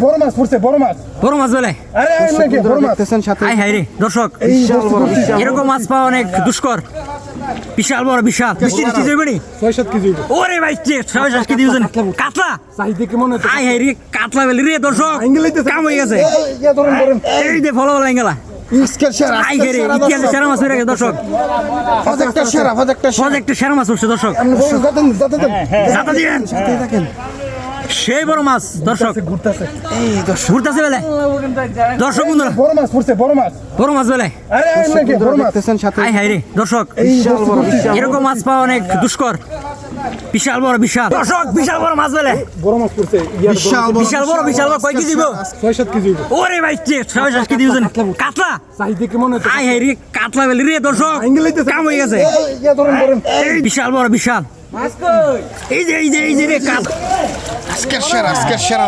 বড় মাছ পড়ছে, বড় মাছ। বড় মাছ বলে আরে নাকি বড় মাছ। হাই হাই রে দর্শক, এরকম মাছ পাওয়া অনেক দুষ্কর। বিশাল বড়, বিশাল। বেশি বেশি যাবে 6-7 কেজি। ওরে ভাই 6-7 কেজি ওজন কাতলা। চাহিদা কেমন? হাই হাই রে কাতলা বেলি রে দর্শক, কাম হয়ে গেছে। এই যে ফলো বলা এঙ্গেলা হাই হাই রে ইতিহাসে সেরা মাছ হয়ে গেছে দর্শক। প্রজেক্টটা সেরা মাছ হচ্ছে দর্শক। জাতা দিবেন সেই বড় মাছ দর্শক, ঘুরতেছে বেলে দর্শক বন্ধুরা। বড় মাছ পড়ছে, বড় মাছ। বড় মাছ বেলে আরে নাকি বড় মাছ। হাই হাই রে দর্শক, এরকম মাছ পাওয়া অনেক দুষ্কর। বিশাল বড়, বিশাল দর্শক, বিশাল বড় মাছ বেলে। বড় মাছ পড়ছে, বিশাল বড়, বিশাল বড়। কয় কেজি দিব? 6-7 কেজি। ওরে ভাই 6-7 কেজি ওজন কাতলা। চাহিদা কেমন? হাই হাই রে কাতলা বেলি রে দর্শক, কাম হয়ে গেছে। বিশাল বড়, বিশাল। এই যে রে কাতলা। আজকে সেরা